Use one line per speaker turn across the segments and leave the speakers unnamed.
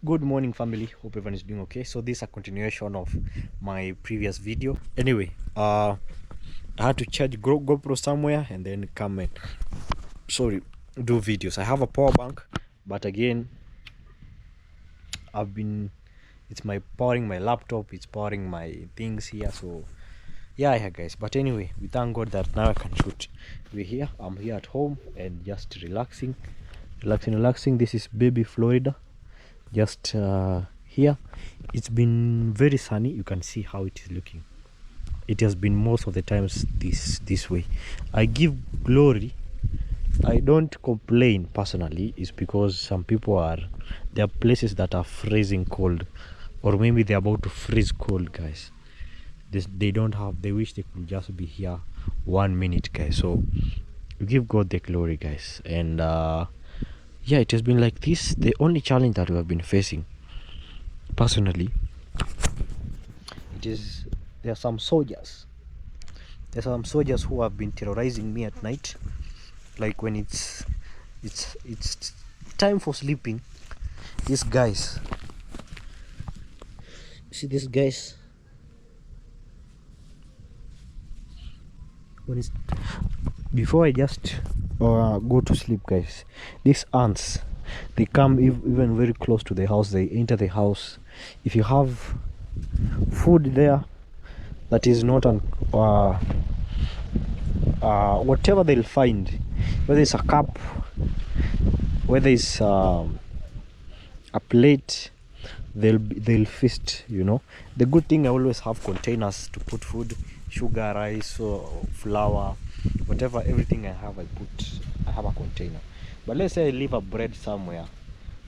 Good morning, family. Hope everyone is doing okay. So this is a continuation of my previous video. Anyway, I had to charge GoPro somewhere and then come and do videos. I have a power bank, but again, it's my powering my laptop, it's powering my things here. So yeah, guys. But anyway, we thank God that now I can shoot. I'm here at home and just relaxing. This is baby Florida. Just here it's been very sunny. You can see how it is looking. It has been most of the times this way. I give glory. I don't complain personally. It's because some people there are places that are freezing cold, or maybe they're about to freeze cold, guys. They wish they could just be here 1 minute, guys. So we give God the glory, guys. And yeah, it has been like this. The only challenge that we have been facing personally, there are some soldiers who have been terrorizing me at night, like when it's time for sleeping. These guys, see these guys, when it's before I just go to sleep, guys, these ants, they come even very close to the house. They enter the house. If you have food there that is not whatever they'll find, whether it's a cup, whether it's a plate, they'll feast, you know. The good thing, I always have containers to put food, sugar, rice, or flour, whatever, everything I have a container. But let's say I leave a bread somewhere,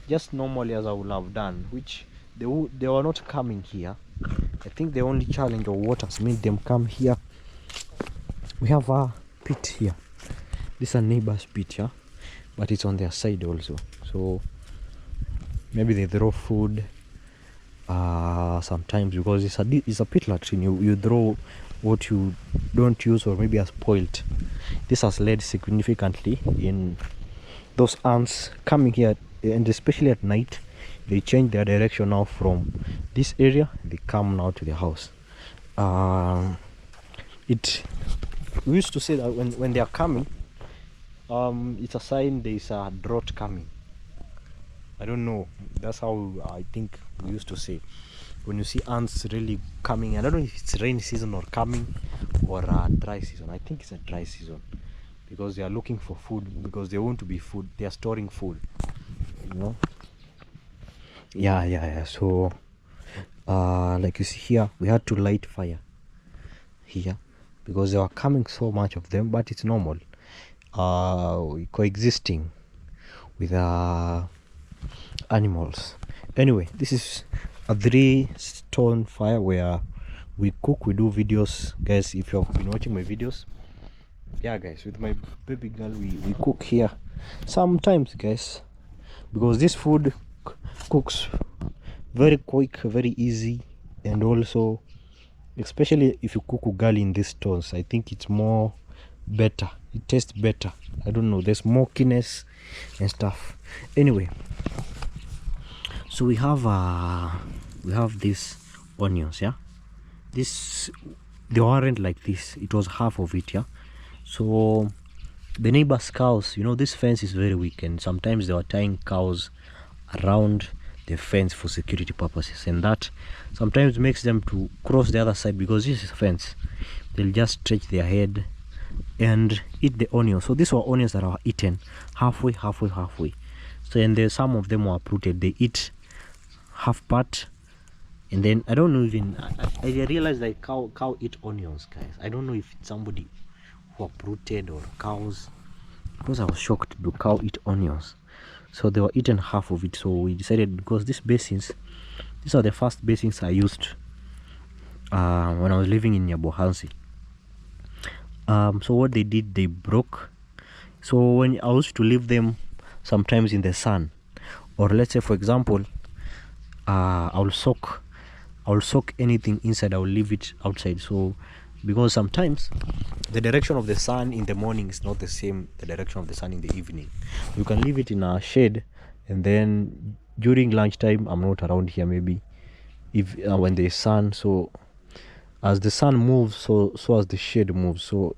just normally as I would have done, which they were not coming here. I think the only challenge of what has made them come here, we have a pit here. This is a neighbor's pit here, but it's on their side also. So maybe they throw food sometimes, because it's a pit latrine. You throw what you don't use or maybe are spoiled. This has led significantly in those ants coming here, and especially at night they change their direction now from this area. They come now to the house. We used to say that when they are coming, it's a sign there is a drought coming. I don't know, that's how I think we used to say when you see ants really coming. I don't know if it's rainy season or coming, or a dry season. I think it's a dry season, because they are looking for food, because they want to be food. They are storing food, you know. Yeah. So like you see here, we had to light fire here because there were coming so much of them. But it's normal, we coexisting with animals. Anyway, this is a 3-stone fire where we cook, we do videos, guys. If you've been watching my videos, yeah, guys, with my baby girl, we cook here sometimes, guys, because this food cooks very quick, very easy, and also especially if you cook ugali in these stones, I think it's more better. It tastes better. I don't know, there's smokiness and stuff. Anyway, so we have these onions, yeah. They weren't like this, it was half of it, yeah. So the neighbor's cows, you know, this fence is very weak, and sometimes they were tying cows around the fence for security purposes, and that sometimes makes them to cross the other side, because this is a fence. They'll just stretch their head and eat the onions. So these were onions that are eaten halfway. So, and there's some of them were uprooted. They eat half part, and then I don't know, even I realized that cow eat onions, guys. I don't know if it's somebody who uprooted or cows, because I was shocked. Do cow eat onions? So they were eaten half of it. So we decided, because these are the first basins I used when I was living in Nyabohansi. So what they did, they broke. So when I used to leave them sometimes in the sun, or let's say, for example, I'll soak anything inside, I'll leave it outside. So because sometimes the direction of the sun in the morning is not the same the direction of the sun in the evening. You can leave it in a shade, and then during lunchtime I'm not around here, maybe if when there's sun. So as the sun moves, so as the shade moves, so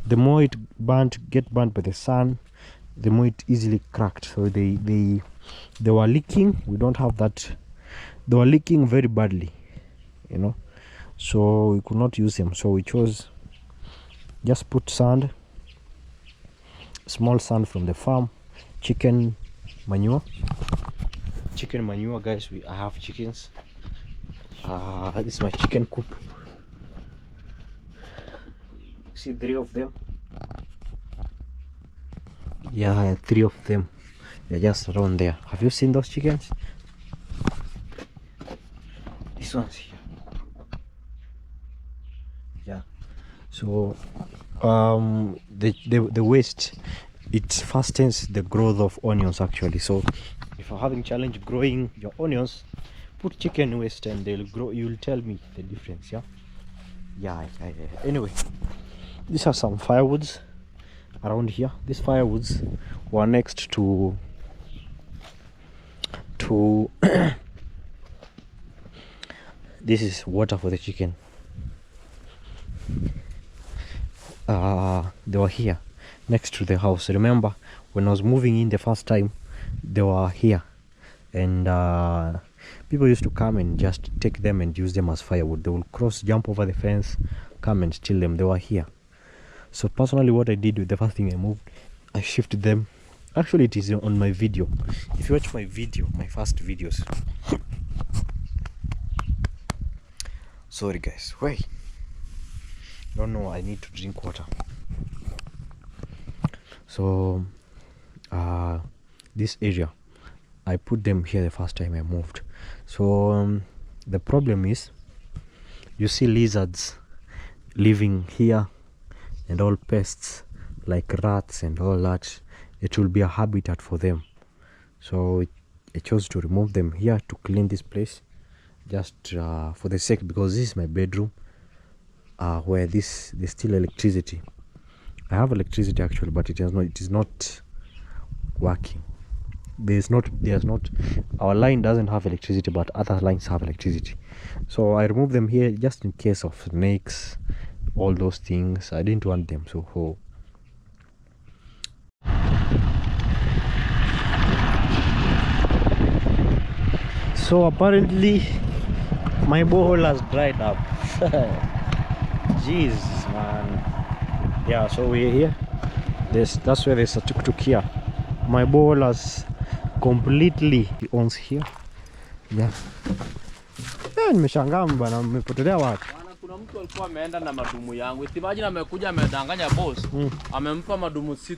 the more it get burnt by the sun, the more it easily cracked. So they were leaking. We don't have that. They were leaking very badly, you know, so we could not use them. So we chose just put sand, small sand from the farm, chicken manure, guys. I have chickens. This is my chicken coop. See 3 of them. Yeah, 3 of them. They're just around there. Have you seen those chickens? This one's here. Yeah. So the waste, it fastens the growth of onions actually. So if you're having challenge growing your onions, put chicken waste and they'll grow. You'll tell me the difference. Yeah. Anyway, these are some firewoods around here. These firewoods were next to this is water for the chicken. They were here next to the house. Remember when I was moving in the first time, they were here, and people used to come and just take them and use them as firewood. They will jump over the fence, come and steal them. They were here. So personally, what I did with the first thing I moved, I shifted them. Actually, it is on my video. If you watch my first videos. Sorry guys, wait. Don't know, I need to drink water. So this area, I put them here the first time I moved. So the problem is, you see lizards living here and all pests like rats and all that. It will be a habitat for them. So I chose to remove them here to clean this place, just for the sake, because this is my bedroom, where there's still electricity. I have electricity actually, but it is not working. There's not our line doesn't have electricity, but other lines have electricity. So I removed them here just in case of snakes, all those things. I didn't want them. So apparently my borehole has dried up. Jeez, man. Yeah, so we're here. That's where there's a tuk-tuk here. My borehole has completely owns here. Yeah. Nimeshangaa bana, mmepotelea wapi?
Kuna mtu alikuwa ameenda na madumu yangu. Itibaji amekuja amedanganya boss. Amempa madumu 6.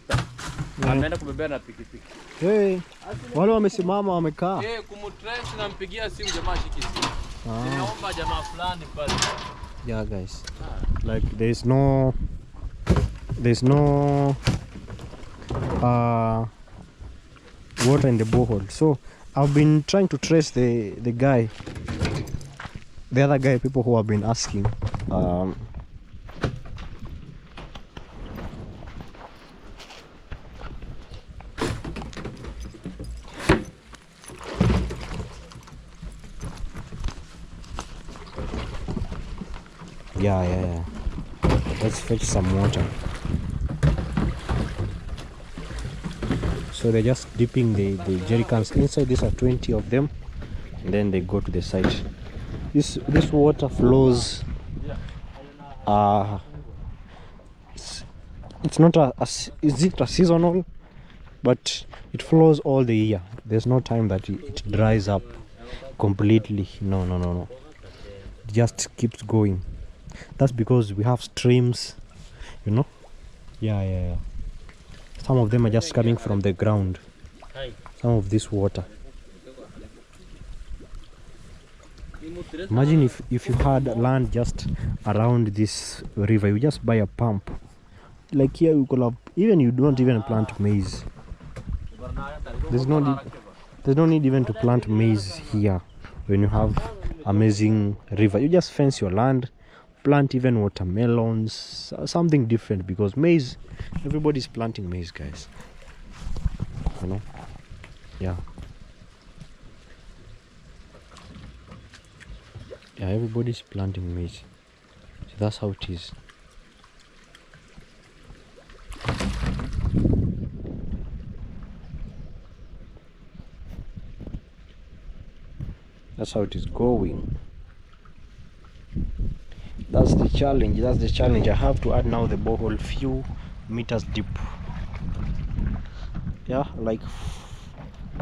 Ameenda kubebea na pikipiki.
Wale wamesimama wamekaa.
Kumtrace na mpigia simu jamaa shiki simu. Nimeomba jamaa fulani pale.
Yeah guys. Like there's no water in the borehole. So I've been trying to trace the guy, the other guy, people who have been asking. Yeah. Let's fetch some water. So they're just dipping the jerry cans inside. These are 20 of them, and then they go to the site. This water flows. It's not is it a seasonal, but it flows all the year. There's no time that it dries up completely. No. It just keeps going. That's because we have streams, you know. Yeah. Some of them are just coming from the ground. Some of this water. Imagine if you had land just around this river, you just buy a pump. Like here you could have, even you don't even plant maize. There's no need even to plant maize here when you have amazing river. You just fence your land, plant even watermelons, something different, because maize, everybody's planting maize, guys, you know. Yeah, Yeah, everybody's planting maize. So that's how it is. That's how it is going. That's the challenge. That's the challenge. I have to add now the borehole few meters deep. Yeah, like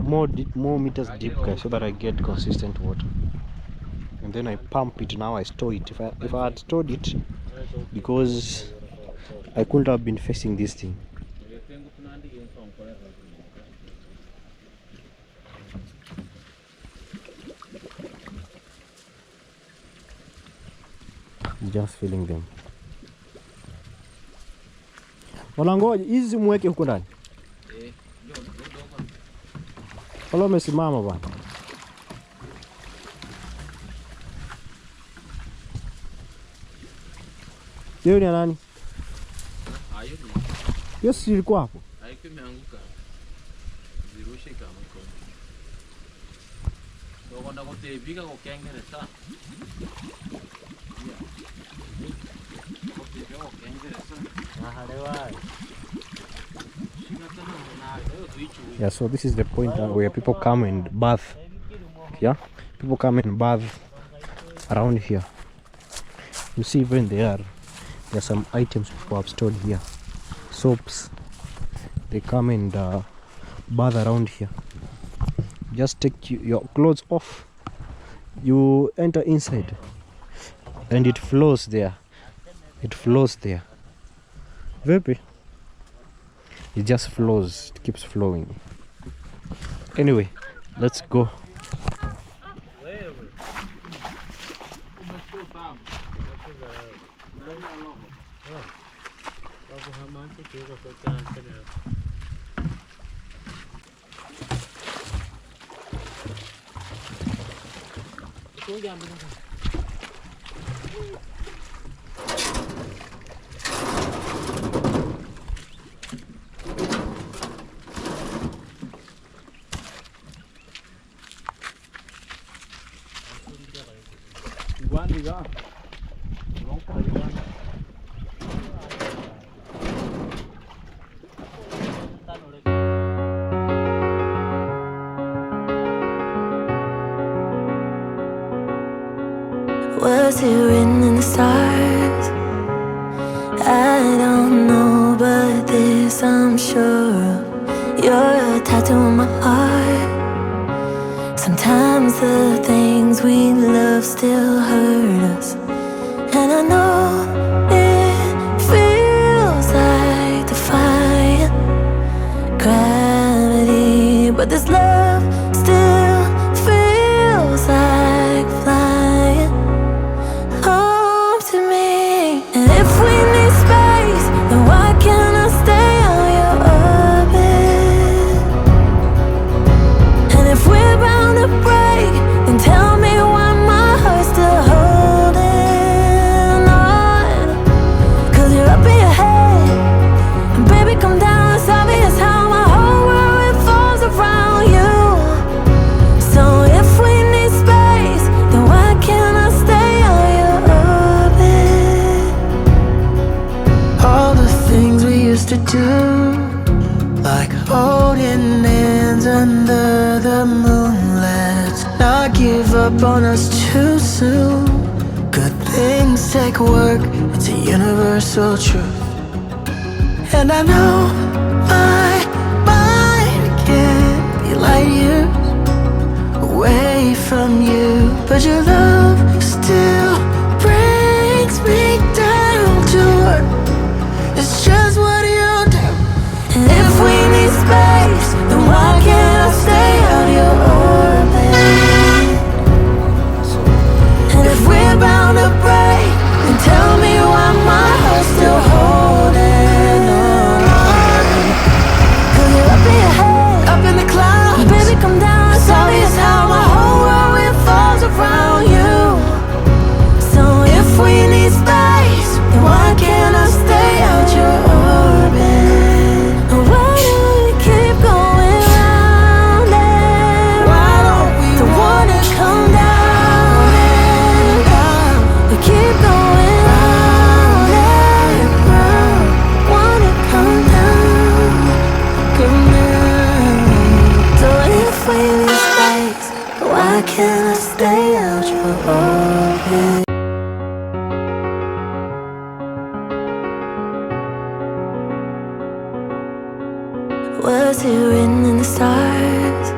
more meters deep, guys, so that I get consistent water. And then I pump it. Now I store it. If I had stored it, because I couldn't have been facing this thing. Just filling them. Wanangoja hizi mweke huko ndani. Wala umesimama bwana. Hiyo ni nani? Hiyo si ilikuwa hapo.
Haiko imeanguka. Zirushe kama iko. Ndio kwenda kutebika kwa kengele sana.
Yeah, so this is the point where people come and bath. Yeah, people come and bath around here. You see, even there are some items people have stored here. Soaps. They come and bath around here. Just take your clothes off. You enter inside, and it flows there. It flows there. Very. It just flows. It keeps flowing. Anyway, let's go.
Was it written in the stars? I don't know, but this I'm sure of. You're a tattoo on my heart. Sometimes the things we love still hurt us, and I know it feels like defying gravity, but this love still feels like flying home to me. And if we need space, then why can't I stay on your orbit? And if we're bound to break, then tell me why my heart's still holding on. 'Cause you're up in your head, and baby come down. It's obvious how my whole world revolves around you. So if we need space, then why can't I stay on your orbit? All the things we used to do, like holding hands under the moon, let's not give up on us too soon. Good things take work, it's a universal truth. And I know my mind can't be light years away from you, but your love still brings me down to earth. It's just what you do. And if we need space, then why can't I stay on your orbit? And if we're bound to break, then tell me why my heart's still holding on. can't I stay out your orbit? Was it written in the stars?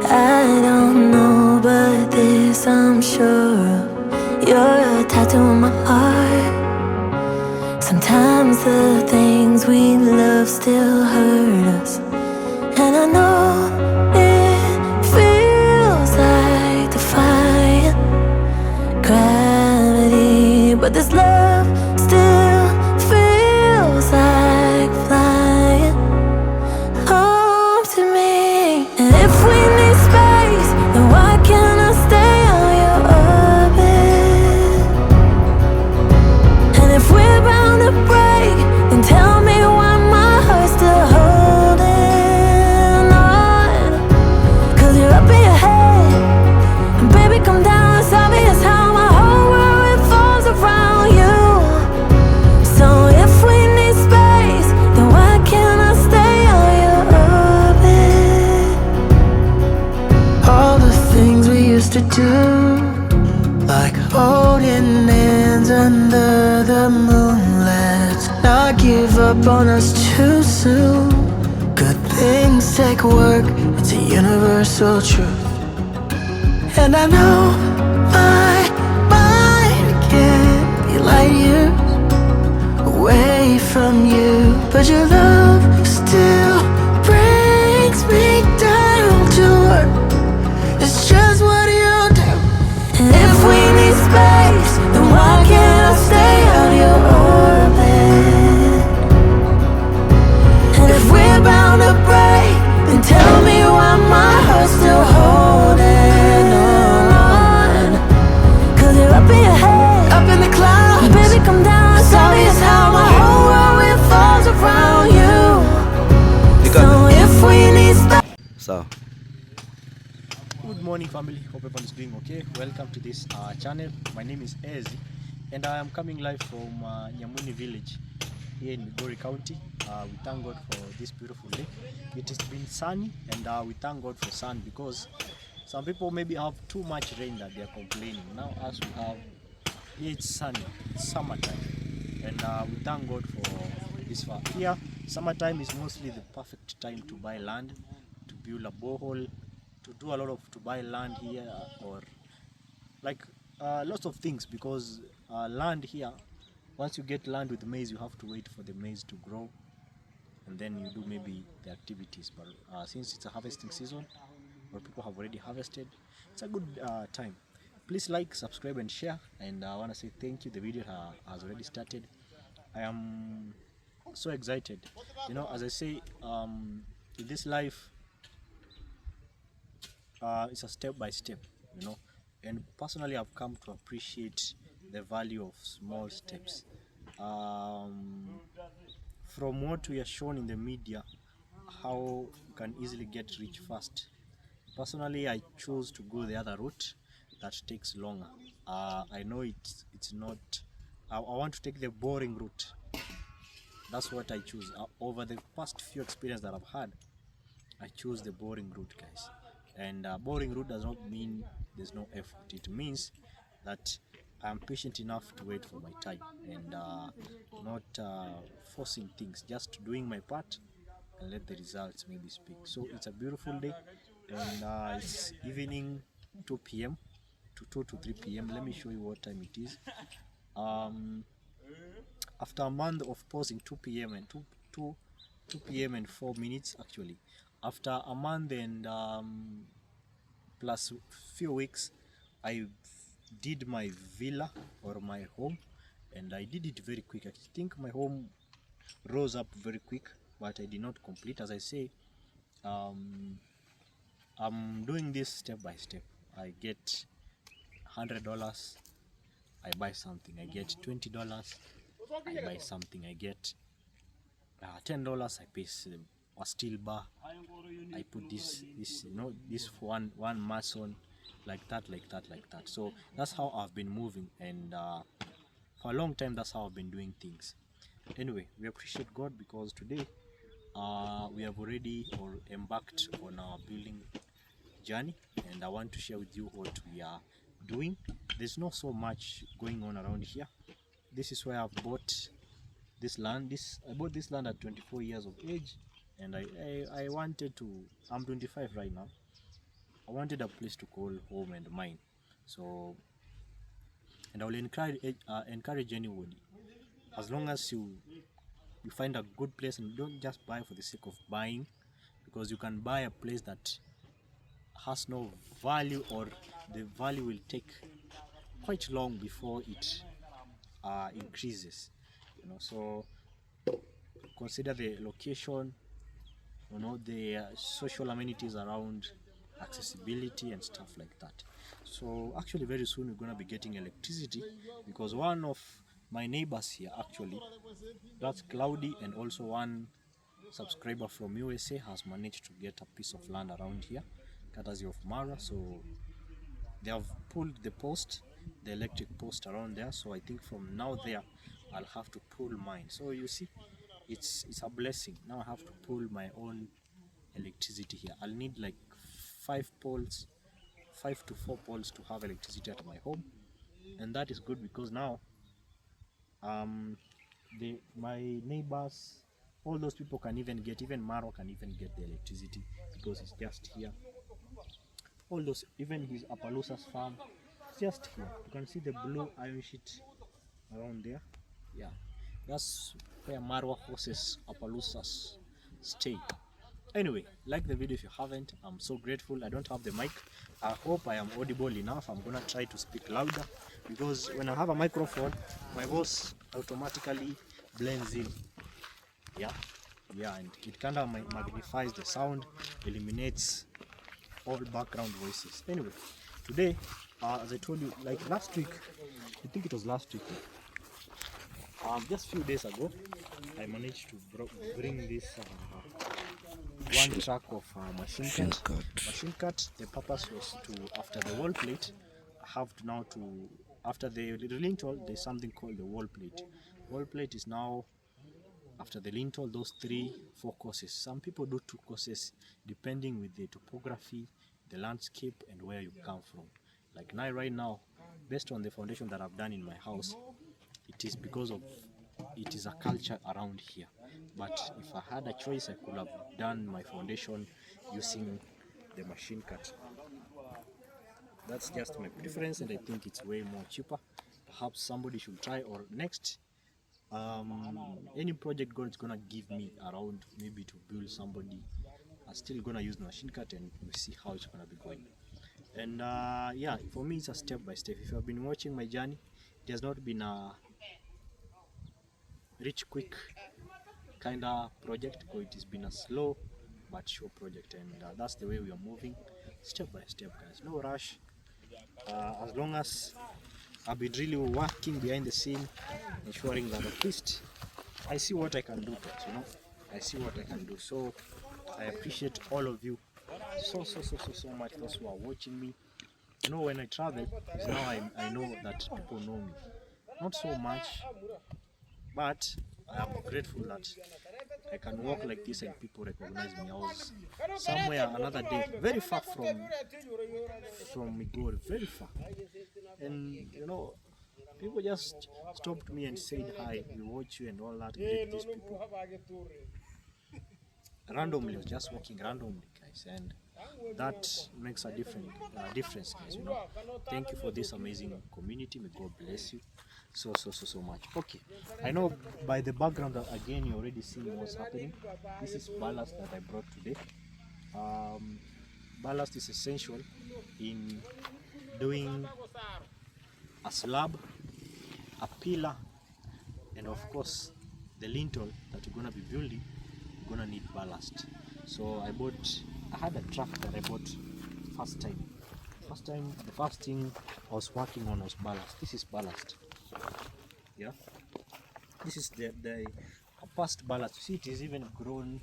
I don't know, but this I'm sure of. You're a tattoo on my heart. Sometimes the things we love still hurt us, and I know it feels like defying gravity, but this love still feels like flying home to me. And if we need space, then why can't I stay on your orbit? And if we're bound to break, then tell me why my heart's still holding on. 'Cause you're up in your head, and baby come down. It's obvious how my whole world revolves around you. So if we need space, then why can't I stay on your orbit? All the things we used to do, like holding hands under the moonlit, not give up on us too soon. Good things take work, it's a universal truth. And I know my mind can't be light years away from you, but your love still brings me down to earth. It's just what you do. And if we need space, then why can't I stay out your orbit? And if we're bound to break, then tell me why my heart's still holding on. 'Cause you're up in your head, up in the clouds, baby come down. It's obvious how my whole world revolves around you. So if we need space.
So good morning family, hope everyone is doing okay. Welcome to this channel. My name is Ezi and I am coming live from Nyamuni village here in Migori County. We thank God for this beautiful day. It has been sunny and we thank God for sun, because some people maybe have too much rain that they are complaining. Now as we have here, it's sunny, it's summertime, and we thank God for this far. Here summertime is mostly the perfect time to buy land, to build a borehole, to buy land here, or like lots of things, because land here, once you get land with maize, you have to wait for the maize to grow and then you do maybe the activities. But since it's a harvesting season, or people have already harvested, it's a good time. Please like, subscribe and share, and I want to say thank you. The video has already started. I am so excited, you know, as I say, in this life, it's a step by step, you know, and personally I've come to appreciate the value of small steps. From what we are shown in the media, how you can easily get rich fast, personally I chose to go the other route that takes longer. I know it's not, I want to take the boring route. That's what I choose. Over the past few experiences that I've had, I choose the boring route, guys. And boring route does not mean there's no effort. It means that I'm patient enough to wait for my time, and not forcing things, just doing my part and let the results maybe speak. So it's a beautiful day, and it's evening, 2 p.m. to 2 to 3 p.m. Let me show you what time it is. After a month of pausing, 2 p.m. and 2 p.m. and 4 minutes actually. After a month and plus few weeks, I did my villa or my home, and I did it very quick. I think my home rose up very quick, but I did not complete. As I say, I'm doing this step by step. I get $100, I buy something. I get $20, I buy something. I get $10, I pay a steel bar. I put this you know, this one mason, like that. So that's how I've been moving, and for a long time that's how I've been doing things. Anyway, we appreciate God, because today we have already embarked on our building journey, and I want to share with you what we are doing. There's not so much going on around here. This is where I've bought this land. I bought this land at 24 years of age, and I wanted to, I'm 25 right now. I wanted a place to call home and mine. So, and I will encourage anybody, as long as you find a good place, and don't just buy for the sake of buying, because you can buy a place that has no value, or the value will take quite long before it increases, you know. So consider the location, you know, the social amenities around, accessibility and stuff like that. So actually very soon we're going to be getting electricity, because one of my neighbors here, actually, that's Cloudy, and also one subscriber from USA has managed to get a piece of land around here, courtesy of Mara. So they have pulled the post, the electric post around there. So I think from now there I'll have to pull mine. So you see, it's a blessing. Now I have to pull my own electricity here. I'll need like 5 to 4 poles to have electricity at my home, and that is good, because now my neighbors, all those people can even get, even Maro can even get the electricity, because it's just here. All those, even his Appaloosa's farm, it's just here. You can see the blue iron sheet around there. Yeah, that's where Marwa horses, Appaloosas, stay. Anyway, like the video if you haven't. I'm so grateful. I don't have the mic. I hope I am audible enough. I'm gonna try to speak louder, because when I have a microphone, my voice automatically blends in. Yeah, and it kind of magnifies the sound, eliminates all background voices. Anyway, today, as I told you, like last week, I think it was last week, just a few days ago, I managed to bring this one track of machine cut. The purpose was to, after the wall plate, I have to now to, after the lintel, there's something called the wall plate. Wall plate is now, after the lintel, those 3-4 courses. Some people do 2 courses depending with the topography, the landscape, and where you come from. Like now, right now, based on the foundation that I've done in my house, it is because of, it is a culture around here. But if I had a choice, I could have done my foundation using the machine cut. That's just my preference, and I think it's way more cheaper. Perhaps somebody should try, or next, any project God is gonna give me around, maybe to build somebody, I'm still gonna use the machine cut, and we see how it's gonna be going. And yeah, for me it's a step by step. If you have been watching my journey, it has not been a rich quick kind of project, because it has been a slow but sure project, and that's the way we are moving, step by step, guys. No rush. As long as I've been really working behind the scene, ensuring that at least I see what I can do, but you know, I see what I can do. So I appreciate all of you so much, those who are watching me. You know, when I travel, now I know that people know me, not so much, but I am grateful that I can walk like this and people recognize me. I was somewhere another day, very far from Migori, very far, and you know, people just stopped me and said hi, we watch you and all that. Greet these people randomly. I was just walking randomly, guys, and that makes a difference, guys. You know, thank you for this amazing community. May God bless you so much. Okay, I know by the background that again you already see what's happening. This is ballast that I brought today. Ballast is essential in doing a slab, a pillar, and of course the lintel that you're gonna be building. You're gonna need ballast. So I had a truck that I bought first time. The first thing I was working on was ballast. This is ballast. Yeah, this is the past ballast. You see, it is even grown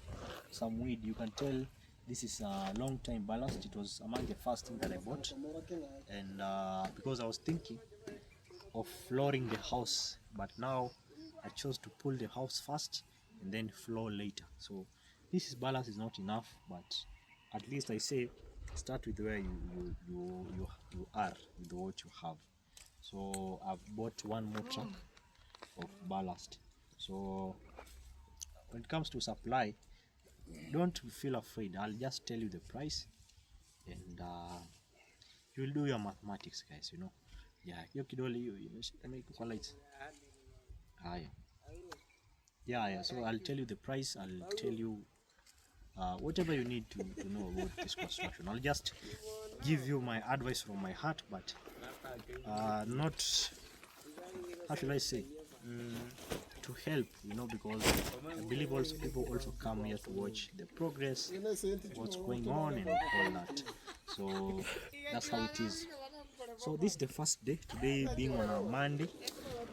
some weed. You can tell this is a long time ballast. It was among the first thing that I bought, and because I was thinking of flooring the house, but now I chose to pull the house first and then floor later. So this is ballast is not enough, but at least I say start with where you are with what you have. So I've bought one more truck of ballast. So when it comes to supply, don't feel afraid. I'll just tell you the price, and you'll do your mathematics, guys. You know, yeah. Hiyo kidole hiyo kwa lights. Yeah. So I'll tell you the price. I'll tell you whatever you need to know about this construction. I'll just give you my advice from my heart, but not, how should I say, to help, you know, because I believe also people also come here to watch the progress, what's going on and all that. So that's how it is. So this is the first day, today being on a Monday.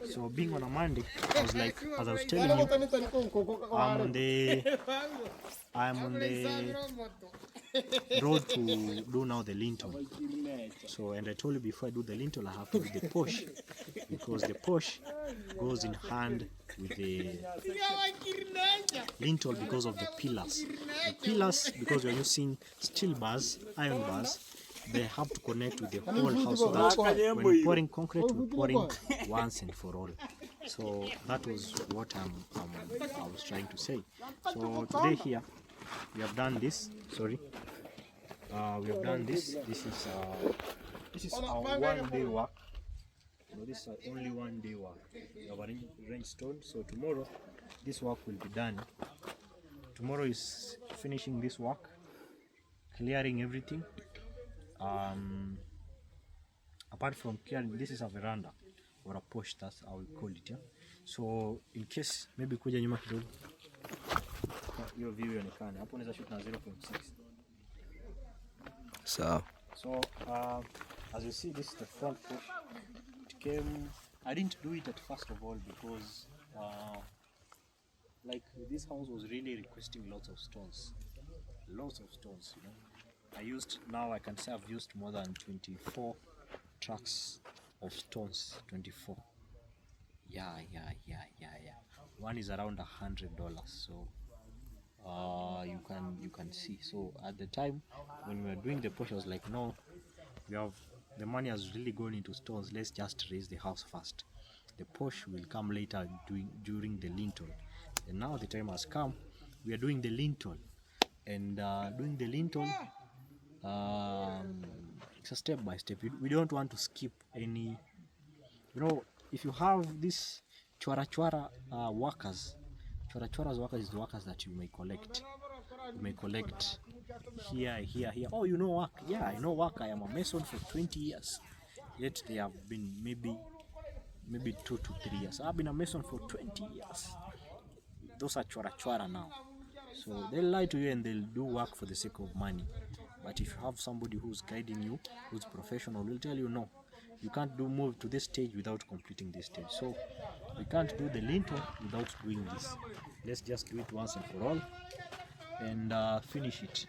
So being on a Monday, I was like, as I was telling you, I'm on the road to do now the lintel. So, and I told you before I do the lintel, I have to do the porch, because the porch goes in hand with the lintel because of the pillars. The pillars, because we're using steel bars, iron bars, they have to connect with the whole house, so that when we're pouring concrete, we're pouring once and for all. So that was what I was trying to say. So today here we have done this. Sorry, we have done this. This is our 1 day work. So this is only 1 day work. We have arranged stone. So tomorrow this work will be done. Tomorrow is finishing this work, clearing everything. Apart from clearing, this is a veranda or a porch, that's how we call it. Yeah? So in case maybe kuja nyuma kidogo, hiyo view ionekane hapo, unaweza shoot na 0.6. So as you see, this is the front porch. It came, I didn't do it at first of all because like this house was really requesting lots of stones, you know. I can say I've used more than 24 trucks of stones. 24. Yeah. One is around $100. So you can see. So at the time when we were doing the porch, I was like, no, the money has really gone into stones. Let's just raise the house first. The porch will come later during the lintel. And now the time has come. We are doing the lintel, and doing the lintel. It's a step by step. We don't want to skip any. You know, if you have this chwara workers, chwara workers is the workers that you may collect. You may collect here. Oh, you know work? Yeah, I know work. I am a mason for 20 years. Yet they have been maybe 2 to 3 years. I've been a mason for 20 years. Those are chwara now. So they'll lie to you and they'll do work for the sake of money. But if you have somebody who's guiding you, who's professional, will tell you no, you can't move to this stage without completing this stage. So we can't do the lintel without doing this. Let's just do it once and for all and finish it.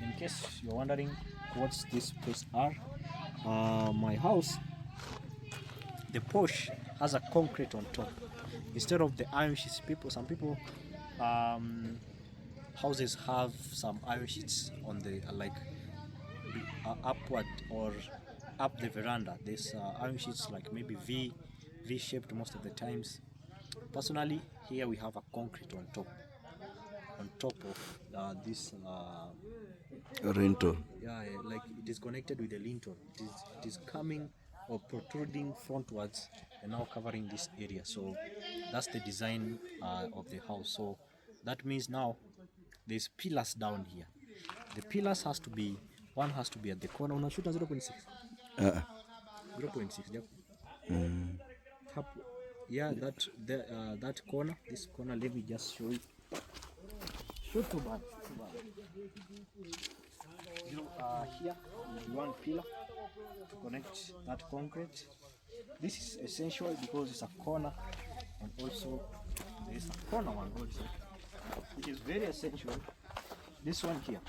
In case you're wondering what's this place are, my house, the porch has a concrete on top instead of the iron sheets. Some people houses have some iron sheets on the upward or up the veranda. There's iron sheets like maybe V shaped most of the times. Personally, here we have a concrete on top of this
lintel.
Yeah, like it is connected with the lintel. It is coming or protruding frontwards and now covering this area. So that's the design of the house. So that means now there's pillars down here. The pillars has to be at the corner. Una shoot 0.6. 0.6. Yeah, that corner. This corner. Let me just show you. Shoot too bad. Here one pillar to connect that concrete. This is essential because it's a corner, and also there is a corner one also, which is very essential. This one here,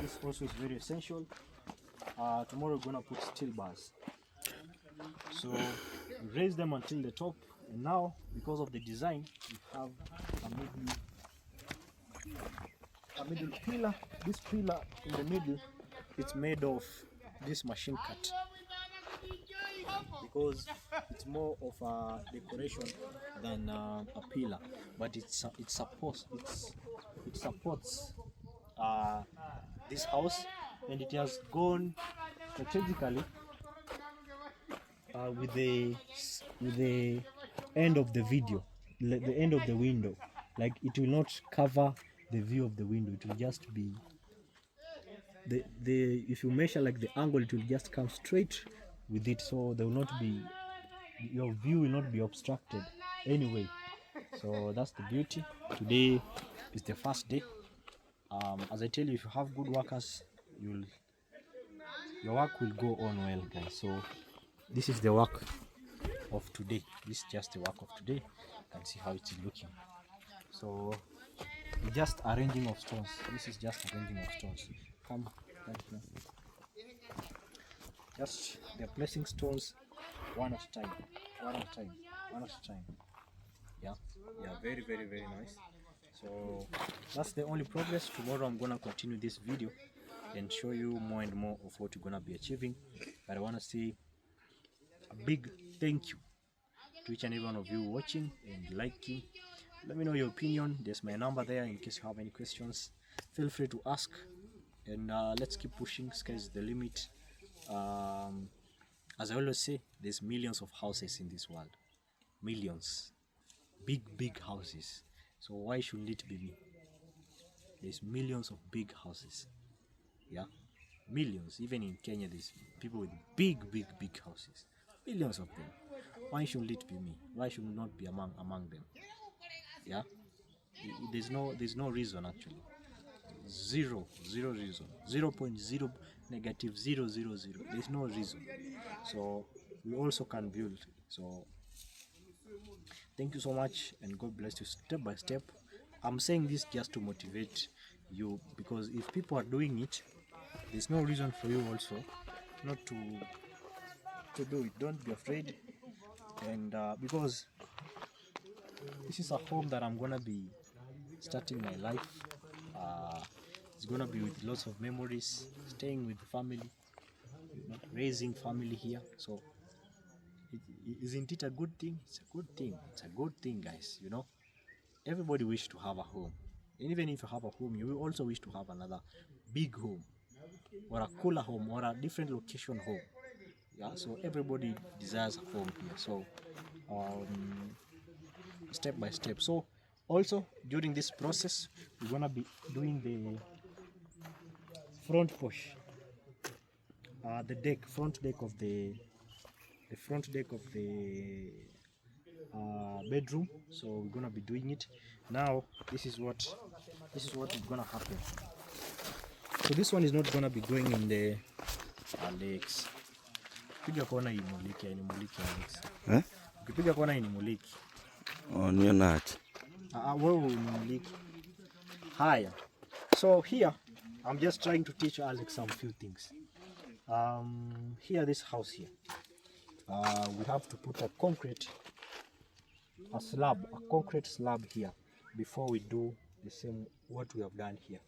this also is very essential. Tomorrow we're gonna put steel bars, so we raise them until the top. And now, because of the design, we have a middle pillar. This pillar in the middle it's made of this machine cut, because it's more of a decoration than a pillar, but it supports this house, and it has gone strategically with the end of the video, the end of the window. Like, it will not cover the view of the window, it will just be the if you measure like the angle, it will just come straight with it, so there will not be, your view will not be obstructed anyway. So that's the beauty. Today is the first day. As I tell you, if you have good workers, your work will go on well, guys. So this is the work of today. This is just the work of today. You can see how it's looking. So just arranging of stones. This is just arranging of stones. Come right now. Just they're placing stones one at a time, one at a time, one at a time. Yeah, very nice. So that's the only progress. Tomorrow I'm gonna continue this video and show you more and more of what you're gonna be achieving. But I want to say a big thank you to each and every one of you watching and liking. Let me know your opinion. There's my number there in case you have any questions. Feel free to ask, and let's keep pushing. Sky's the limit. As I always say, there's millions of houses in this world, millions, big houses. So why shouldn't it be me? There's millions of big houses. Yeah, millions. Even in Kenya, there's people with big houses, millions of them. Why shouldn't it be me? Why should not be among them? Yeah, there's no reason actually. Zero reason. 0.0 negative 000. There's no reason. So we also can build. So thank you so much, and God bless you step by step. I'm saying this just to motivate you, because if people are doing it, there's no reason for you also not to do it. Don't be afraid. And because this is a home that I'm gonna be starting my life. It's gonna be with lots of memories, staying with the family, raising family here. So isn't it a good thing? It's a good thing. It's a good thing, guys. You know, everybody wish to have a home, and even if you have a home, you will also wish to have another big home, or a cooler home, or a different location home. Yeah, so everybody desires a home here. So step by step. So also during this process, we're gonna be doing the front porch, the front deck of the bedroom. So we're gonna be doing it now. This is what is gonna happen. So this one is not gonna be going in the legs. Piga kona imuliki Alex. Eh? Ukipiga kona inimuliki.
Oh, nionaje?
Wewe imuliki. Haya. So here I'm just trying to teach Alex some few things. Here, this house here, we have to put a concrete slab here before we do the same what we have done here.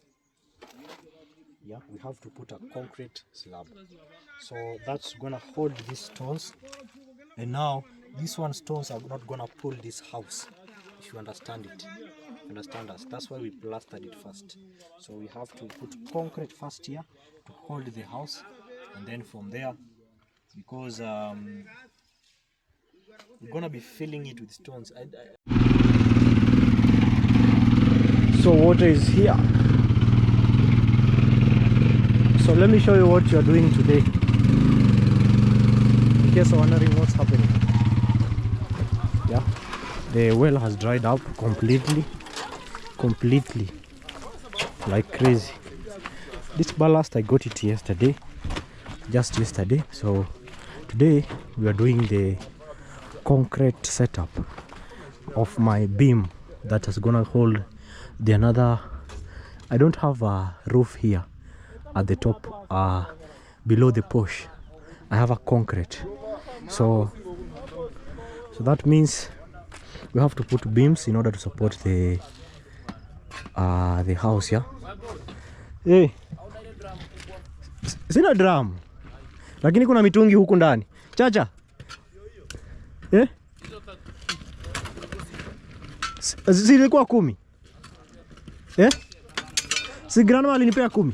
Yeah, we have to put a concrete slab, so that's gonna hold these stones. And now these stones are not gonna pull this house, if you understand it. Understand us? That's why we plastered it first. So we have to put concrete first here to hold the house, and then from there, because we're gonna be filling it with stones. So water is here. So let me show you what you're doing today, in case you're wondering what's happening. Yeah, the well has dried up completely, like crazy. This ballast, I got it yesterday, just yesterday. So today we are doing the concrete setup of my beam that is gonna hold the another. I don't have a roof here at the top, below the porch. I have a concrete, so that means we have to put beams in order to support the house. Yeah. Hey, Sina drum. Lakini kuna mitungi huku ndani. Chacha. Eh? Zilikuwa 10. Eh? Si grandma alinipea 10.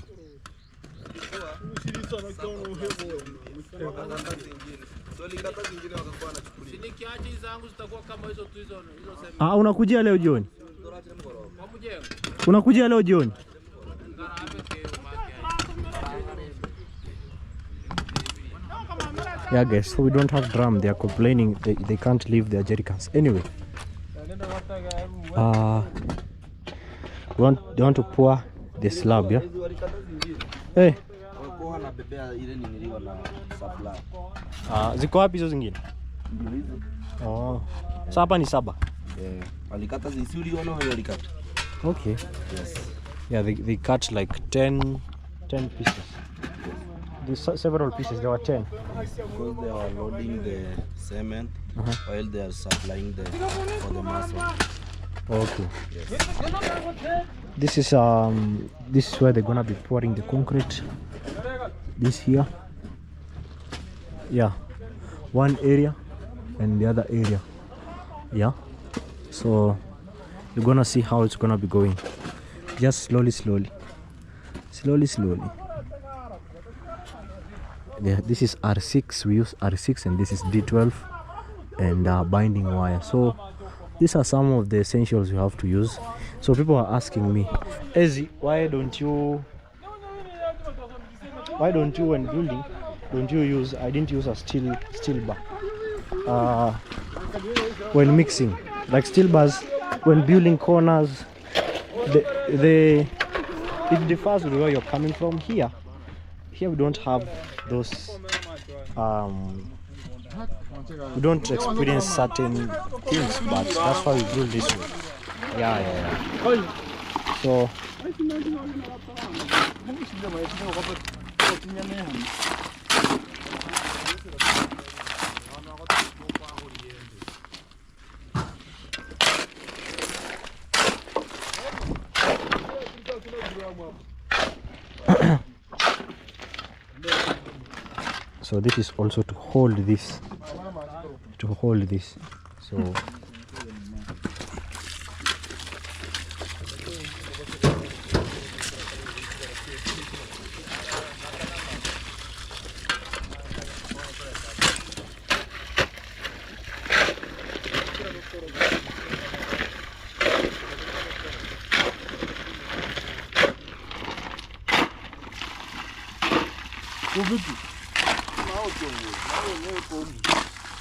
Unakujia leo jioni? Unakujia leo jioni? Yeah guys, so we don't have drum. They are complaining they can't leave their jerrycans. Anyway, they want to pour the slab, yeah? Hey. Ziko wapi hizo zingine? Oh. Sasa hapa ni 7.
Alikata zisuri wana wao alikata.
Okay.
Yes.
Yeah, they cut like 10 pieces. These several pieces, there were 10.
Because they are loading the cement while they are supplying for the mason.
Okay.
Yes.
This is where they're gonna be pouring the concrete. This here. Yeah. One area and the other area. Yeah. So you're gonna see how it's gonna be going. Just slowly. Yeah, this is R6. We use R6 and this is D12 and binding wire. So these are some of the essentials you have to use. So people are asking me, Ezi, why don't you when building I didn't use a steel bar when mixing, like steel bars when building corners. It differs with where you're coming from. Here we don't have those we don't experience certain things, but that's why we build this way. Yeah. So so this is also to hold this. So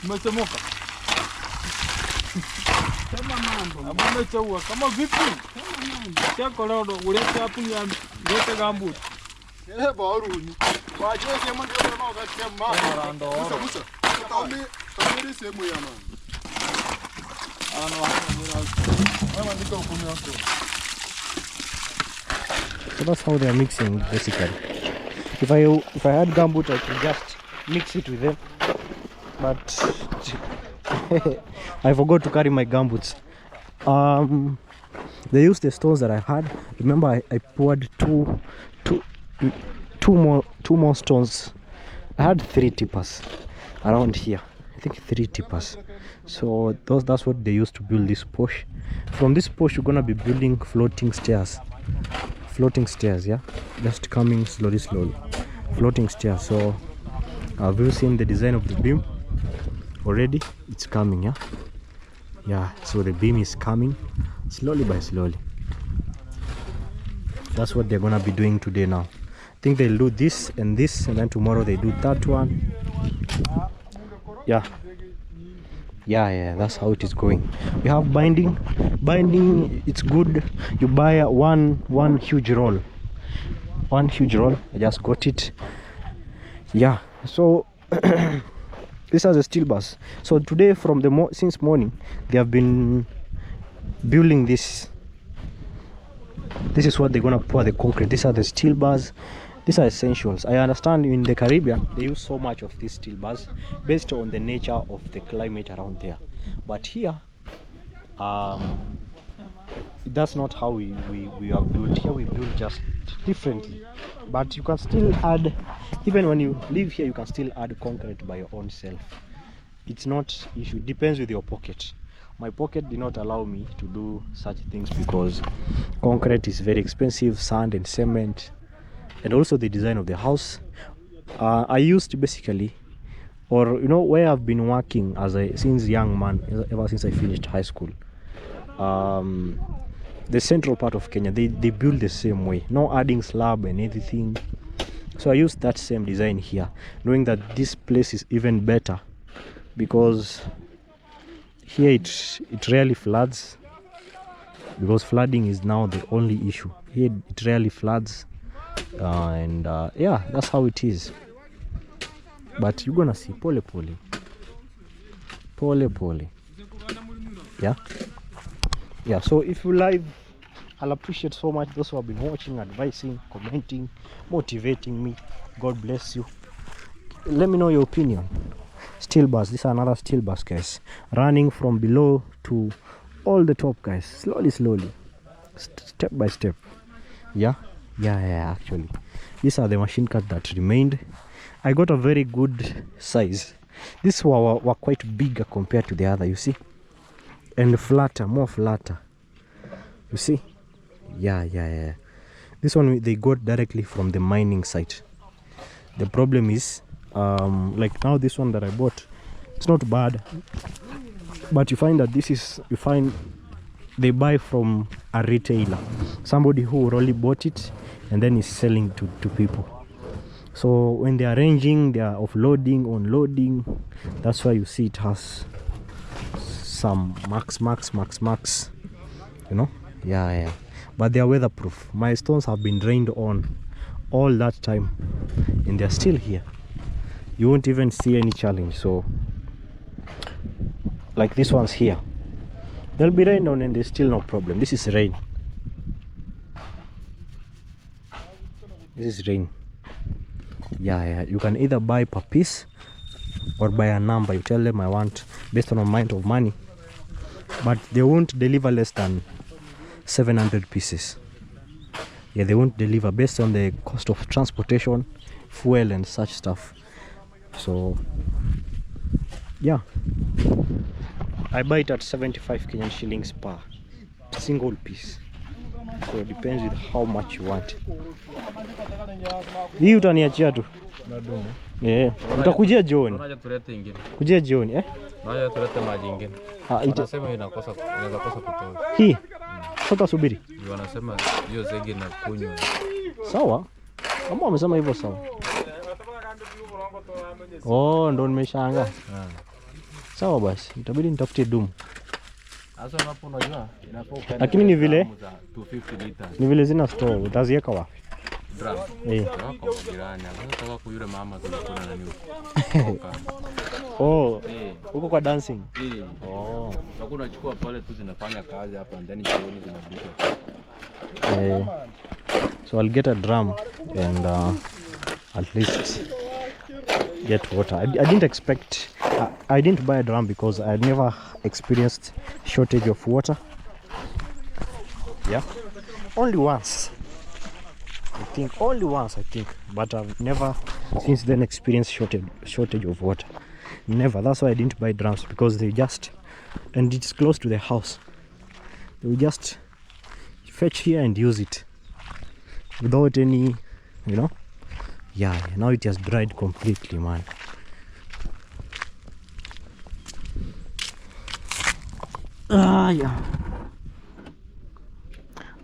umechomoka kama mambo umechoua kama vipi chako leo ulete hapo ni lete gambuti baruni waje sema ndio kama wakati mama ndo musa tambi sehemu ya mama mama ndiko kumi yako.
So that's how they are mixing basically. If I had gumboot, I could just mix it with them, but I forgot to carry my gumboots. They used the stones that I had. Remember, I poured two more stones. I had 3 tippers around here. I think 3 tippers. So that's what they used to build this porch. From this porch, you're gonna be building floating stairs. Yeah, just coming slowly. Floating stairs. So have you seen the design of the beam already? It's coming. Yeah, so the beam is coming slowly by slowly. That's what they're gonna be doing today. Now I think they'll do this and then tomorrow they do that one. Yeah, that's how it is going. We have binding. It's good. You buy one huge roll. I just got it. Yeah, so these are the steel bars. So today since morning they have been building this. This is what they're gonna pour the concrete. These are the steel bars. These are essentials. I understand in the Caribbean they use so much of these steel bars based on the nature of the climate around there, but here that's not how we are built. Here we build just differently, but you can still add, even when you live here, you can still add concrete by your own self. It's not issue, depends with your pocket. My pocket did not allow me to do such things because concrete is very expensive, sand and cement, and also the design of the house. I used basically, or you know, where I've been working as a since young man, ever since I finished high school. The central part of Kenya, they build the same way, no adding slab and anything. So I used that same design here, knowing that this place is even better because here it rarely floods, because flooding is now the only issue. Here it rarely floods, and yeah, that's how it is. But you're gonna see pole pole, yeah. So if you live, I'll appreciate so much those who have been watching, advising, commenting, motivating me. God bless you. Let me know your opinion. Steel bus, this is another steel bus, guys, running from below to all the top, guys, slowly, step by step. Yeah, actually these are the machine cuts that remained. I got a very good size. These were quite bigger compared to the other, you see, and flatter, more flatter, you see. Yeah. This one they got directly from the mining site. The problem is like now this one that I bought, it's not bad, but you find that they buy from a retailer, somebody who already bought it and then is selling to people. So when they are arranging, they are offloading, unloading, that's why you see it has some max, you know. Yeah, but they are weatherproof. My stones have been drained on all that time and they're still here. You won't even see any challenge. So like this one's here, there'll be rain on and there's still no problem. This is rain. Yeah, you can either buy per piece or by a number. You tell them I want based on amount of money, but they won't deliver less than 700 pieces. Yeah, they won't deliver based on the cost of transportation, fuel and such stuff. So yeah, I buy it at 75 Kenyan shillings per single piece. So it depends with how much you want. Hii utaniachia tu. Utakujia jioni.
Unaja tulete ingine.
Kujia jioni
Unaja tulete maji ingine. Wanasema inaweza kosa kutoa.
Hii. Sasa subiri.
Wanasema hiyo zege na kunywa.
Sawa. Kama wamesema hivyo sawa. Ndo nimeshangaa. Sawa basi, itabidi nitafute dumu.
Sasa hapo unajua inapokuwa,
lakini ni vile
250 liters.
Ni vile zina store, utaziweka wapi?
Drum. Kwa jirani. Sasa kwa yule mama tulikuwa na nani huko. Huko kwa dancing. Sasa unachukua pale tu zinafanya kazi hapa ndani jioni zinabika.
So I'll get a drum and at least get water. I didn't expect, I didn't buy a drum because I never experienced shortage of water. Yeah, only once I think, but I've never since then experienced shortage of water. Never. That's why I didn't buy drums, because they just, and it's close to the house, they will just fetch here and use it without any, you know. Yeah, now it has dried completely, man. Yeah.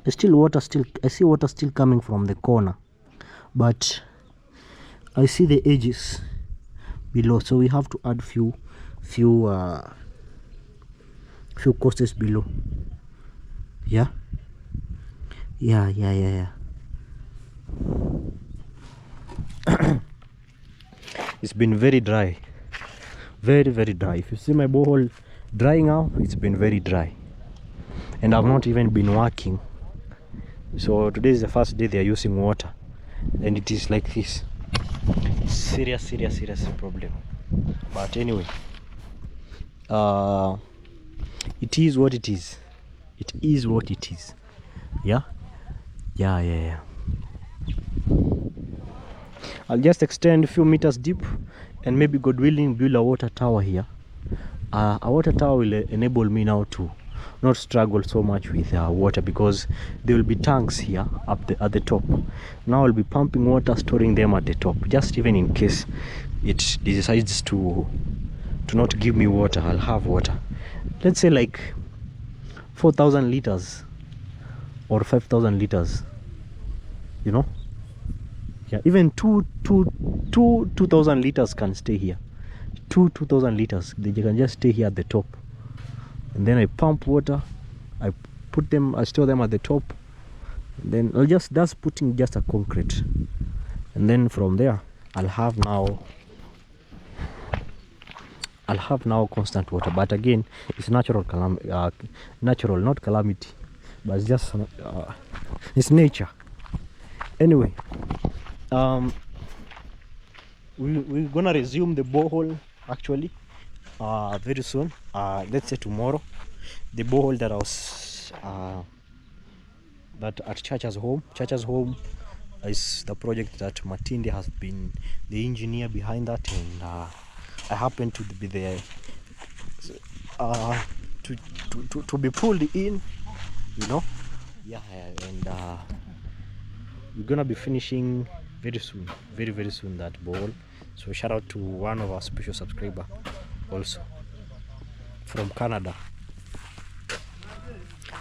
I see water still coming from the corner, but I see the edges below, so we have to add few coasters below. Yeah. It's been very dry, very dry. If you see my borehole dry now, it's been very dry, and I've not even been working. So today is the first day they are using water, and it is like this. Serious problem. But anyway, it is what it is. it is what it is. Yeah. I'll just extend a few meters deep, and maybe God willing build a water tower here. A water tower will enable me now to not struggle so much with water, because there will be tanks here at the top. Now I'll be pumping water, storing them at the top, just even in case it decides to not give me water. I'll have water, let's say like 4,000 liters or 5,000 liters, you know. Yeah, even 2,000 liters can stay here. 2,000 liters, they can just stay here at the top, and then I pump water, I store them at the top, and then that's putting just a concrete, and then from there I'll have now constant water. But again, it's natural, not calamity, but it's just it's nature. Anyway, we're gonna resume the borehole actually very soon. Let's say tomorrow. The borehole that I was that at Church's home is the project that Matinde has been the engineer behind that, and I happen to be there to be pulled in, you know. Yeah, and we're gonna be finishing very soon, very soon, that borehole. So shout out to one of our special subscriber also from Canada.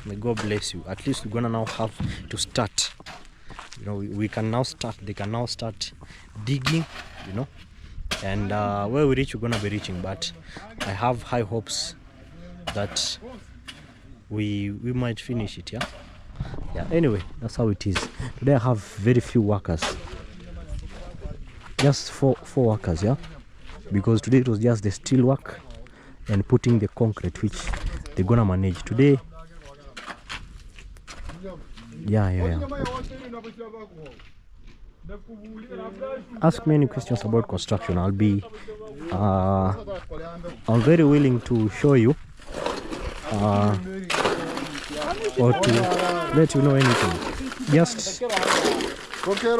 May God bless you. At least we're gonna now have to start, you know. We can now start, they can now start digging, you know, and where we reach, we're gonna be reaching. But I have high hopes that we might finish it. Yeah. Anyway, that's how it is. Today I have very few workers, just four workers. Yeah, because today it was just the steel work and putting the concrete, which they're gonna manage today. Yeah. Ask me any questions about construction. I'm very willing to show you or to let you know anything. Just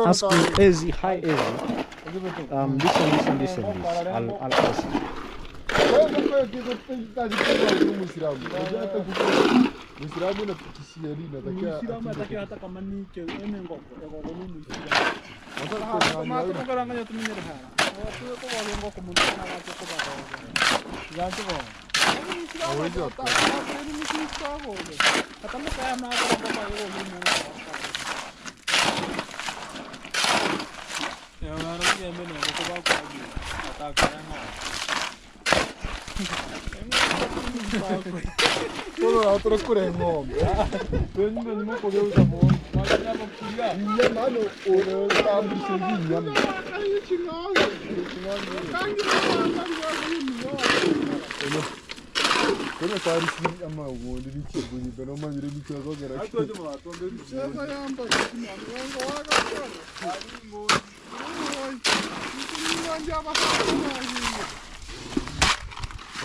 ask me, Easy, hi Easy. This. I'll ask.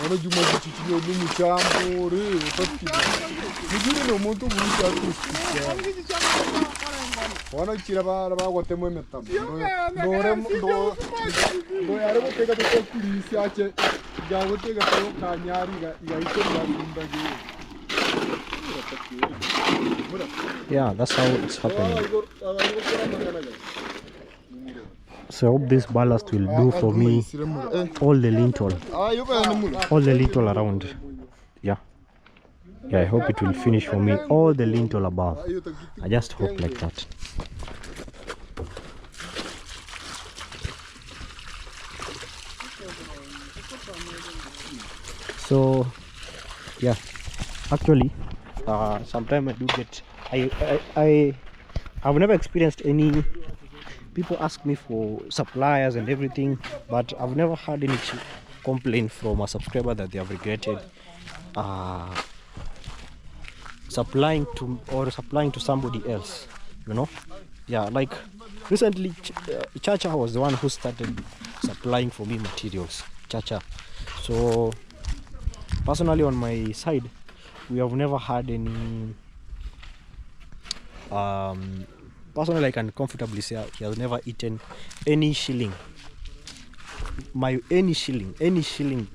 Ono juma kuchichiro n'umucambo re ufatira. Mugire no muntu buruta kusikia. Wana kira bagwatemo emetamo. Ndo yare gutega tukulisi ache jagutega to kanyari igahita yasindagi.
Yeah, that's how it's happening. So I hope this ballast will do for me all the lintel around. Yeah, I hope it will finish for me all the lintel above. I just hope like that. So yeah, actually sometimes I do get I've never experienced any people ask me for suppliers and everything, but I've never had any complaint from a subscriber that they have regretted supplying to somebody else, you know. Yeah, like recently Chacha was the one who started supplying for me materials. Chacha. So personally on my side, we have never had any personally I can comfortably say he has never eaten any shilling. Any shilling,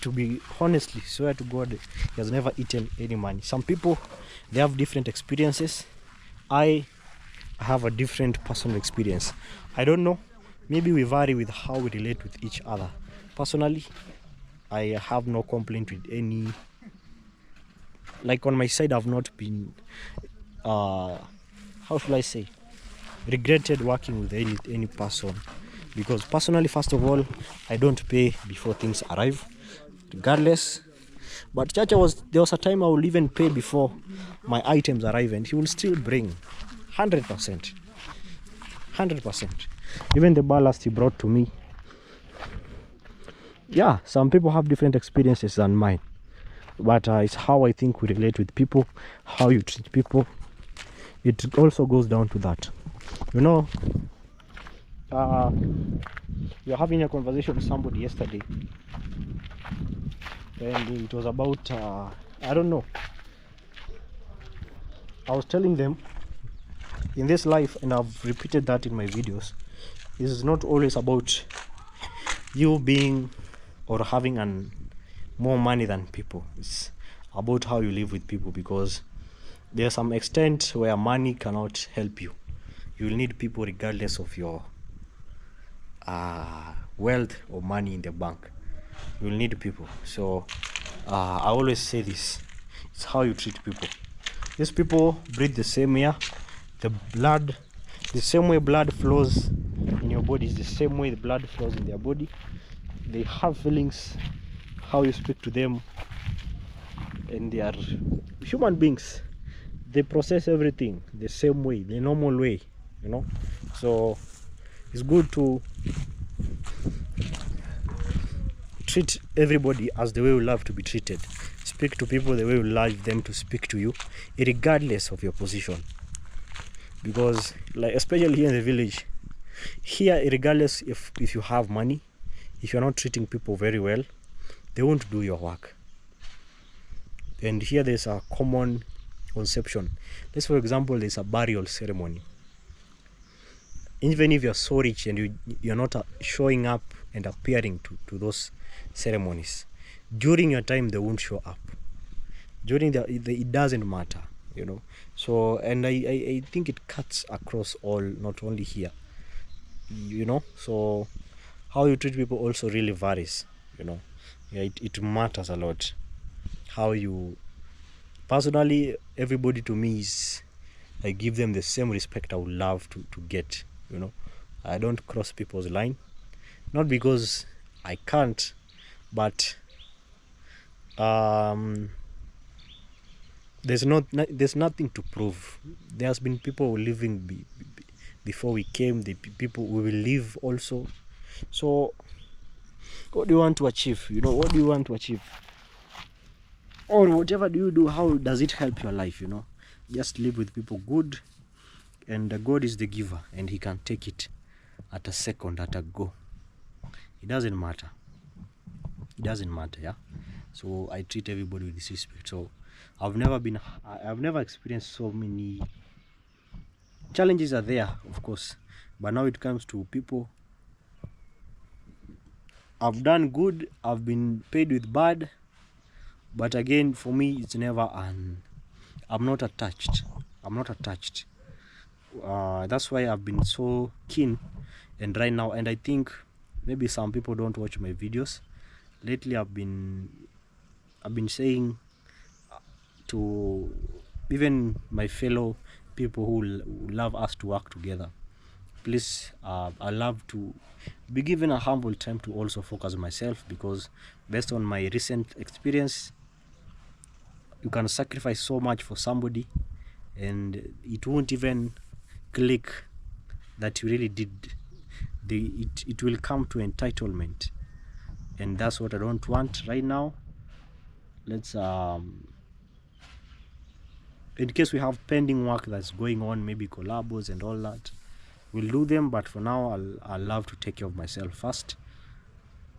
to be honestly swear to God, he has never eaten any money. Some people, they have different experiences. I have a different personal experience. I don't know, maybe we vary with how we relate with each other. Personally, I have no complaint with any, like on my side I've not been how should I say, regretted working with any person, because personally, first of all, I don't pay before things arrive regardless. But Chacha there was a time I will even pay before my items arrive, and he will still bring 100%. Even the ballast he brought to me. Yeah, some people have different experiences than mine, but it's how I think we relate with people, how you treat people. It also goes down to that. You know, you're having a conversation with somebody yesterday, and it was about I don't know, I was telling them in this life, and I've repeated that in my videos, it's not always about you being or having more money than people. It's about how you live with people, because there's some extent where money cannot help you. You will need people regardless of your wealth or money in the bank. You will need people. So I always say this, it's how you treat people. These people breathe the same air, the same way blood flows in your body is the same way the blood flows in their body. They have feelings, how you speak to them, and they are human beings. They process everything the same way, the normal way, you know. So it's good to treat everybody as the way you love to be treated. Speak to people the way you love them to speak to you, regardless of your position. Because, like, especially here in the village, here, regardless if you have money, if you're not treating people very well, they won't do your work. And here there's a common conception. Let's, for example, there's a burial ceremony. Even if you're so rich and you're not showing up and appearing to those ceremonies, during your time they won't show up. During it doesn't matter, you know. So, and I think it cuts across all, not only here, you know. So how you treat people also really varies, you know. Yeah, it matters a lot. How you, personally, everybody to me is, I give them the same respect I would love to get, you know. I don't cross people's line, not because I can't, but there's nothing to prove. There's been people living before we came, the people we will live also. So what do you want to achieve? You know, what do you want to achieve? Or whatever do you do, how does it help your life? You know, just live with people good, and God is the giver, and he can take it at a second, at a go. It doesn't matter. Yeah. So I treat everybody with this respect. So I've never experienced so many challenges. Are there, of course, but now it comes to people, I've done good, I've been paid with bad, but again, for me, it's never I'm not attached. That's why I've been so keen, and right now, and I think maybe some people don't watch my videos. Lately I've been saying to even my fellow people who love us to work together, please, I love to be given a humble time to also focus on myself, because based on my recent experience, you can sacrifice so much for somebody and it won't even click that you really did. It will come to entitlement, and that's what I don't want right now. Let's in case we have pending work that's going on, maybe collabos and all that, we'll do them, but for now I'll love to take care of myself first.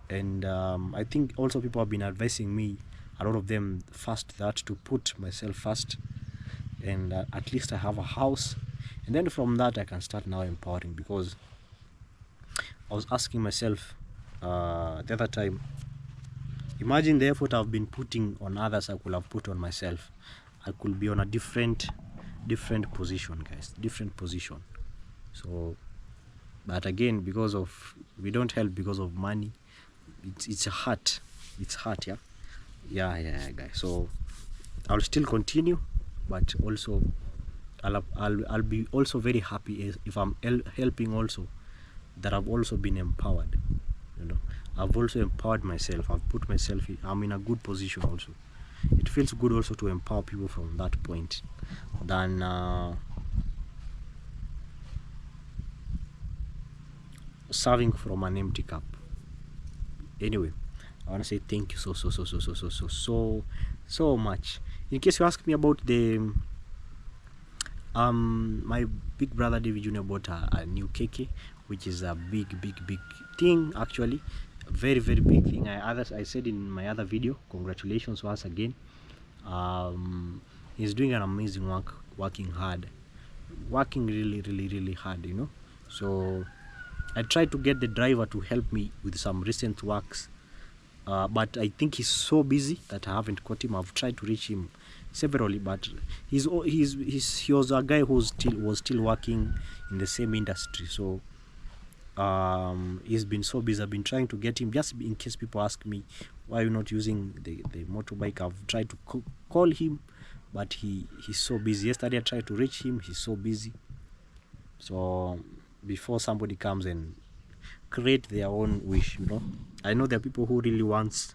And I think also people have been advising me a lot of them first that to put myself first, and at least I have a house, and then from that I can start now empowering. Because I was asking myself the other time, imagine the effort I've been putting on others I could have put on myself. I could be on a different position, guys, different position. So but again, because of we don't help because of money, it's a heart, yeah guys. So I'll still continue, but also I'll be also very happy if I'm helping also, that I've also been empowered, you know. I've also empowered myself, I've put myself I'm in a good position also. It feels good also to empower people from that point than serving from an empty cup. Anyway, I want to say thank you so much. In case you ask me about the my big brother David Jr. bought a new KK, which is a big thing, actually, a very big thing. I said in my other video, congratulations once again. He's doing an amazing work, working really hard, you know. So I tried to get the driver to help me with some recent works, but I think he's so busy that I haven't caught him. I've tried to reach him severally, but he was a guy who was still working in the same industry. So he's been so busy. I've been trying to get him, just in case people ask me why you're not using the motorbike. I've tried to call him, but he's so busy. Yesterday I tried to reach him, he's so busy. So before somebody comes and create their own wish, you know, I know there are people who really wants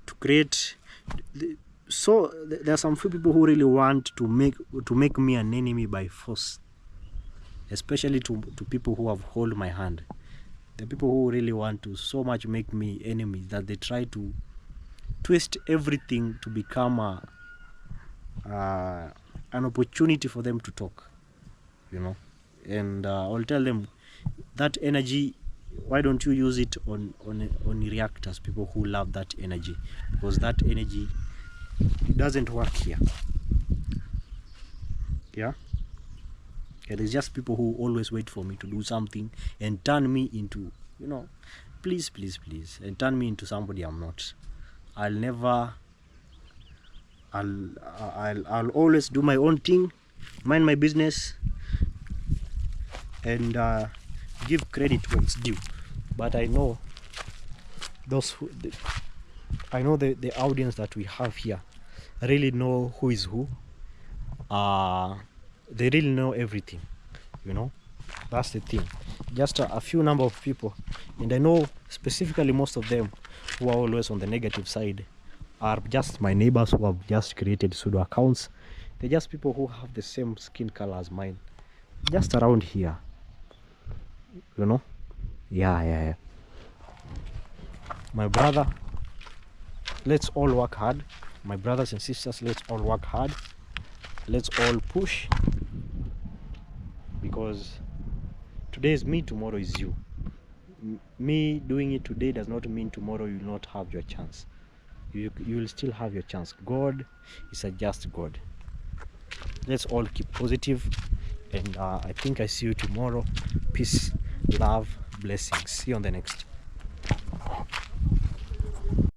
to create so there are some few people who really want to make me an enemy by force, especially to people who have hold my hand. The people who really want to so much make me enemy that they try to twist everything to become an opportunity for them to talk, you know. And I'll tell them that energy, why don't you use it on reactors, people who love that energy, because that energy, it doesn't work here. Yeah, there's just people who always wait for me to do something and turn me into, you know, please, and turn me into somebody I'm not. I'll always do my own thing, mind my business, and give credit where it's due. But I know the audience that we have here really know who is who. They really know everything, you know. That's the thing. Just a few number of people, and I know specifically most of them who are always on the negative side are just my neighbors who have just created pseudo accounts. They're just people who have the same skin color as mine, just around here, you know. Yeah. My brother, let's all work hard. My brothers and sisters, let's all work hard. Let's all push, because today is me, tomorrow is you. Me doing it today does not mean tomorrow you will not have your chance. You will still have your chance. God is a just God. Let's all keep positive, and I think I see you tomorrow. Peace, love, blessings. See you on the next.